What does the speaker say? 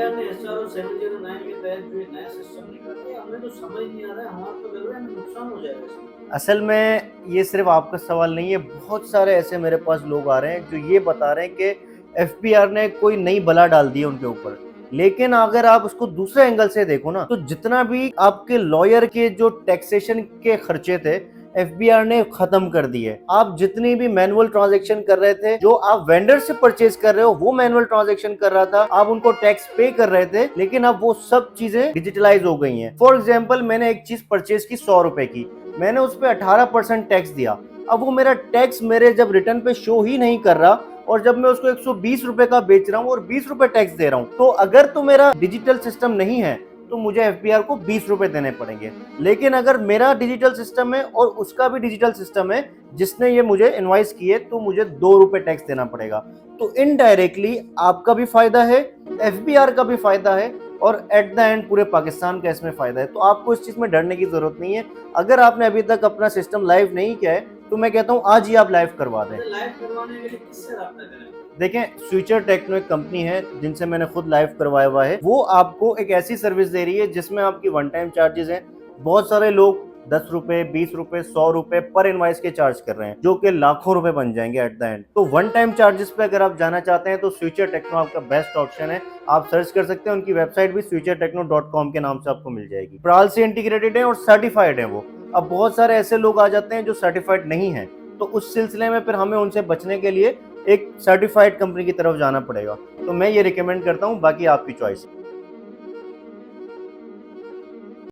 ने एसआरओ 709 के तहत जो ये नया सिस्टम निकाला है, हमें तो समझ नहीं आ रहा है, हमारा तो लग रहा है हमें नुकसान हो जाएगा इसमें। असल में ये सिर्फ आपका सवाल नहीं है, बहुत सारे ऐसे मेरे पास लोग आ रहे हैं जो ये बता रहे हैं कि एफबीआर ने कोई नई बला डाल दी है उनके ऊपर। लेकिन अगर आप उसको दूसरे एंगल से देखो ना, तो जितना भी आपके लॉयर के जो टैक्सेशन के खर्चे थे, एफबीआर ने खत्म कर दिए। आप जितनी भी मैनुअल ट्रांजैक्शन कर रहे थे, जो आप वेंडर से परचेज कर रहे हो वो मैनुअल ट्रांजैक्शन कर रहा था, आप उनको टैक्स पे कर रहे थे, लेकिन अब वो सब चीजें डिजिटलाइज हो गई हैं। फॉर एग्जाम्पल, मैंने एक चीज परचेज की 100 रुपए की, मैंने उस पर 18% टैक्स दिया। अब वो मेरा टैक्स मेरे जब रिटर्न पे शो ही नहीं कर रहा, और जब मैं उसको 120 रुपए का बेच रहा हूँ और 20 रुपए टैक्स दे रहा हूँ, तो अगर तो मेरा डिजिटल सिस्टम नहीं है तो मुझे एफबीआर को 20 रुपए देने पड़ेंगे। लेकिन अगर मेरा डिजिटल सिस्टम है और उसका भी डिजिटल सिस्टम है जिसने ये मुझे इनवाइस किए, तो मुझे 2 रुपए टैक्स देना पड़ेगा। तो इनडायरेक्टली आपका भी फायदा है, एफबीआर का भी फायदा है, और एट द एंड पूरे पाकिस्तान का इसमें फायदा है। तो आपको इस चीज में डरने की जरूरत नहीं है। अगर आपने अभी तक अपना सिस्टम लाइव नहीं किया है, तो मैं कहता हूँ आज ही आप लाइव करवा दें। लाइव करवाने के लिए किससे राब्ता करें? देखें, स्विचर टेक्नो एक कंपनी है जिनसे मैंने खुद लाइव करवाया हुआ है। वो आपको एक ऐसी सर्विस दे रही है जिसमें आपकी वन टाइम चार्जेस हैं। बहुत सारे लोग 10 रुपए, 20 रुपए, 100 रुपए पर इनवाइस के चार्ज कर रहे हैं, जो कि लाखों रुपए बन जाएंगे एट द एंड। तो वन टाइम चार्जेस पे अगर आप जाना चाहते हैं तो स्विचर टेक्नो आपका बेस्ट ऑप्शन है। आप सर्च कर सकते हैं, उनकी वेबसाइट भी switchertechno.com के नाम से आपको मिल जाएगी। प्राल से इंटीग्रेटेड है और सर्टिफाइड है वो। अब बहुत सारे ऐसे लोग आ जाते हैं जो सर्टिफाइड नहीं है, तो उस सिलसिले में फिर हमें उनसे बचने के लिए एक सर्टिफाइड कंपनी की तरफ जाना पड़ेगा। तो मैं ये रिकमेंड करता हूँ, बाकी आपकी चॉइस है।